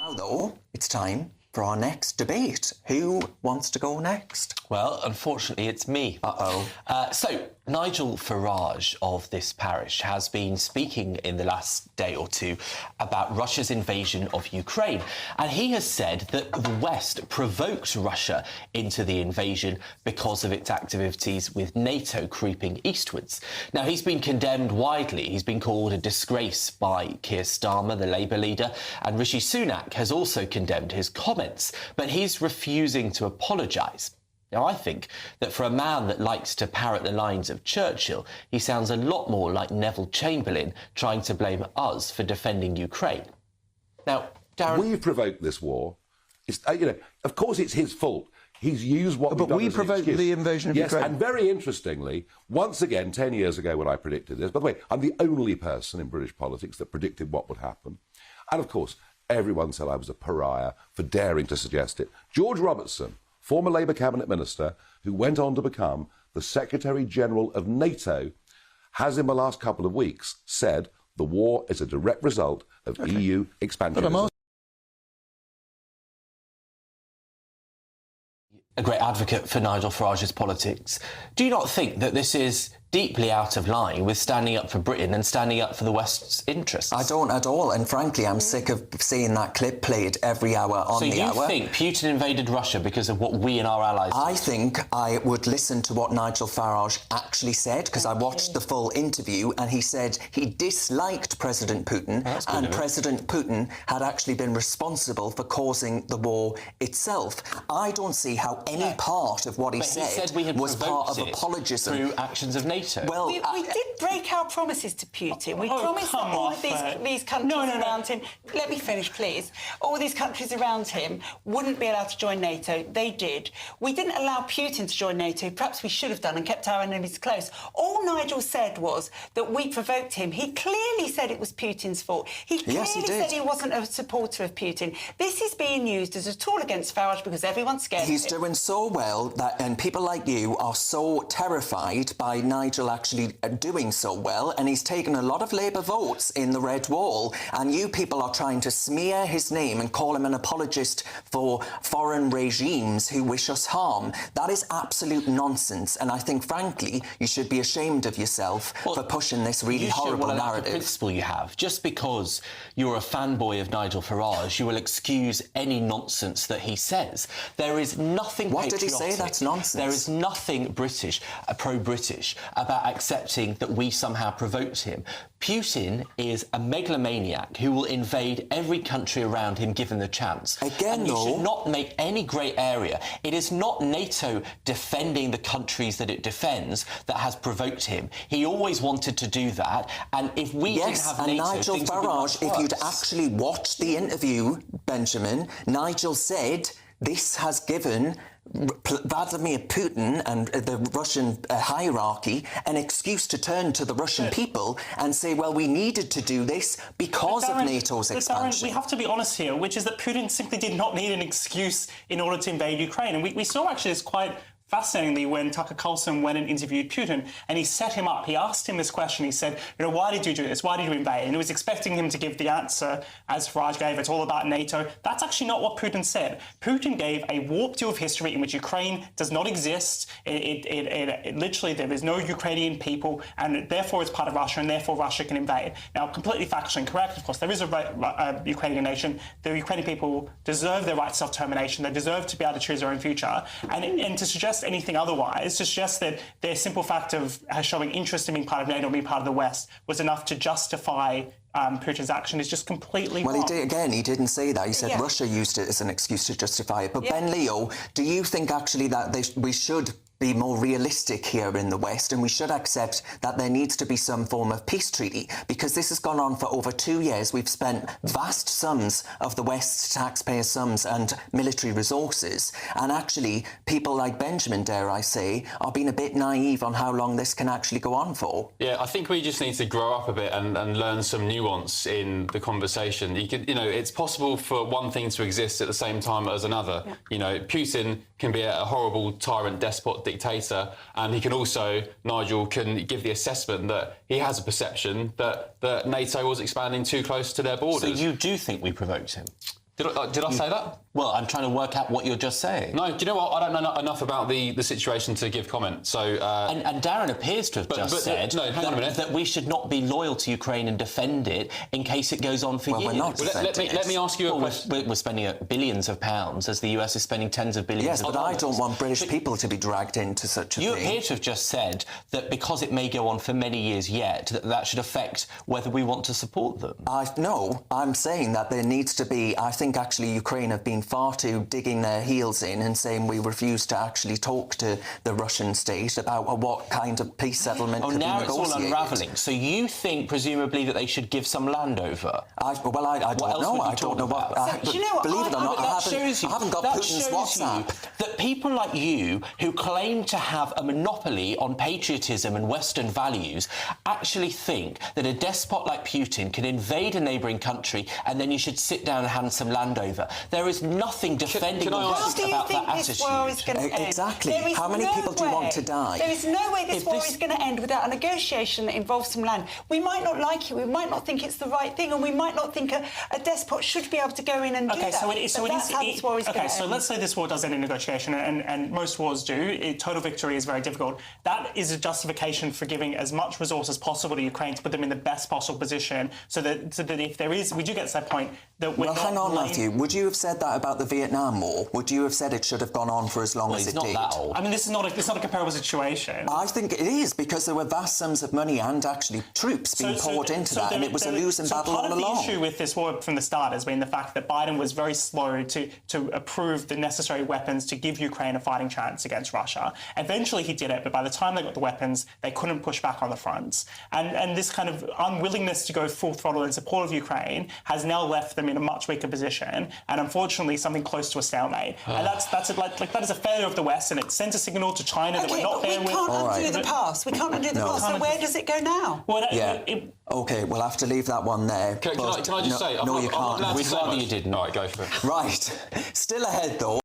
Now, though, it's time for our next debate. Who wants to go next? Well, unfortunately, it's me. Uh-oh. So, Nigel Farage of this parish has been speaking in the last day or two about Russia's invasion of Ukraine. And he has said that the West provoked Russia into the invasion because of its activities with NATO creeping eastwards. Now, he's been condemned widely. He's been called a disgrace by Keir Starmer, the Labour leader, and Rishi Sunak has also condemned his comments, but he's refusing to apologise. Now, I think that for a man that likes to parrot the lines of Churchill, he sounds a lot more like Neville Chamberlain trying to blame us for defending Ukraine. Now, Darren... We've provoked this war. It's, of course it's his fault. He's used what we've done we as an provoked excuse. the invasion of Ukraine. Yes, and very interestingly, once again, 10 years ago when I predicted this, by the way, I'm the only person in British politics that predicted what would happen. And, of course, everyone said I was a pariah for daring to suggest it. George Robertson, former Labour cabinet minister, who went on to become the Secretary-General of NATO, has in the last couple of weeks said the war is a direct result of EU expansionism. A great advocate for Nigel Farage's politics. Do you not think that this is deeply out of line with standing up for Britain and standing up for the West's interests? I don't at all, and frankly, I'm sick of seeing that clip played every hour on the hour. So you think Putin invaded Russia because of what we and our allies did? I think I would listen to what Nigel Farage actually said, because I watched the full interview, and he said he disliked President Putin, and President Putin had actually been responsible for causing the war itself. I don't see how any part of what he said was part of apologism. Through actions of NATO. Well, we did break our promises to Putin. We promised that all of these countries around him... Let me finish, please. All these countries around him wouldn't be allowed to join NATO. They did. We didn't allow Putin to join NATO. Perhaps we should have done and kept our enemies close. All Nigel said was that we provoked him. He clearly said it was Putin's fault. He clearly said he wasn't a supporter of Putin. This is being used as a tool against Farage because everyone's scared of him. He's doing so well, that, and people like you are so terrified by Nigel actually doing so well, and he's taken a lot of Labour votes in the Red Wall, and you people are trying to smear his name and call him an apologist for foreign regimes who wish us harm. That is absolute nonsense, and I think, frankly, you should be ashamed of yourself for pushing this really horrible narrative. The principle you have. Just because you're a fanboy of Nigel Farage, you will excuse any nonsense that he says. There is nothing What patriotic. did he say? That's nonsense. There is nothing British, pro-British, about accepting that we somehow provoked him. Putin is a megalomaniac who will invade every country around him given the chance. Again, and you should not make any grey area. It is not NATO defending the countries that it defends that has provoked him. He always wanted to do that, and if we didn't have NATO, Nigel Farage, if you'd actually watched the interview, Benjamin, Nigel said this has given Vladimir Putin and the Russian hierarchy an excuse to turn to the Russian people and say, well, we needed to do this because of NATO's expansion. Darren, we have to be honest here, which is that Putin simply did not need an excuse in order to invade Ukraine. And we saw actually this quite fascinatingly when Tucker Carlson went and interviewed Putin, and he set him up. He asked him this question. He said, why did you do this? Why did you invade? And he was expecting him to give the answer, as Farage gave, it's all about NATO. That's actually not what Putin said. Putin gave a warped view of history in which Ukraine does not exist. Literally, there is no Ukrainian people, and therefore it's part of Russia, and therefore Russia can invade. Now, completely factually incorrect, of course. There is a Ukrainian nation. The Ukrainian people deserve their right to self-determination. They deserve to be able to choose their own future. And to suggest anything otherwise, to suggest that their simple fact of showing interest in being part of NATO and being part of the West was enough to justify Putin's action is just completely wrong. Well, he didn't say that. He said Russia used it as an excuse to justify it. But Ben Leo, do you think actually that we should be more realistic here in the West, and we should accept that there needs to be some form of peace treaty, because this has gone on for over 2 years. We've spent vast sums of the West's taxpayer sums and military resources, and actually people like Benjamin, dare I say, are being a bit naive on how long this can actually go on for. Yeah, I think we just need to grow up a bit and learn some nuance in the conversation. It's possible for one thing to exist at the same time as another. Putin can be a horrible tyrant, despot, dictator, and he can also, Nigel can give the assessment that he has a perception that NATO was expanding too close to their borders. So you do think we provoked him? Did I say that? Well, I'm trying to work out what you're just saying. No, do you know what? I don't know enough about the situation to give comment. So, and Darren appears to have said that we should not be loyal to Ukraine and defend it in case it goes on for years. We're not let me ask you a question. We're spending billions of pounds as the US is spending tens of billions of dollars. Yes, but I don't want British people to be dragged into such a thing. You appear to have just said that because it may go on for many years yet, that should affect whether we want to support them. No, I'm saying that there needs to be... I think actually Ukraine have been far too digging their heels in and saying we refuse to actually talk to the Russian state about what kind of peace settlement could be negotiated. Now it's all unravelling. So you think, presumably, that they should give some land over? I don't know. I don't know what... Do you know what? Believe it or not, I haven't got Putin's WhatsApp. That people like you, who claim to have a monopoly on patriotism and Western values, actually think that a despot like Putin can invade a neighbouring country and then you should sit down and hand some land over. There is nothing defending the West about that attitude. How do you think this war is going to end? Exactly. How many people do you want to die? There is no way this war is going to end without a negotiation that involves some land. We might not like it, we might not think it's the right thing, and we might not think a despot should be able to go in and do that. That's how this war is going to end. So let's say this war does end in negotiation, and most wars do. Total victory is very difficult. That is a justification for giving as much resource as possible to Ukraine to put them in the best possible position, so that if there is, we do get to that point that we're Well, hang on, Matthew. Would you have said that about the Vietnam War? Would you have said it should have gone on for as long as it did? It's not that old. I mean, this is not a comparable situation. I think it is, because there were vast sums of money and actually troops being poured into that, and it was a losing battle all along. Part of the issue with this war from the start has been the fact that Biden was very slow to approve the necessary weapons to give Ukraine a fighting chance against Russia. Eventually he did it, but by the time they got the weapons, they couldn't push back on the fronts. And this kind of unwillingness to go full throttle in support of Ukraine has now left them in a much weaker position, and unfortunately something close to a stalemate. And that is a failure of the West, and it sends a signal to China that we're not there with... We can't undo the past. We can't undo the past. So where does it go now? Well, OK, we'll have to leave that one there. Can I just say... No, you can't. We'd rather you didn't. All right, go for it. Right. Still ahead, though.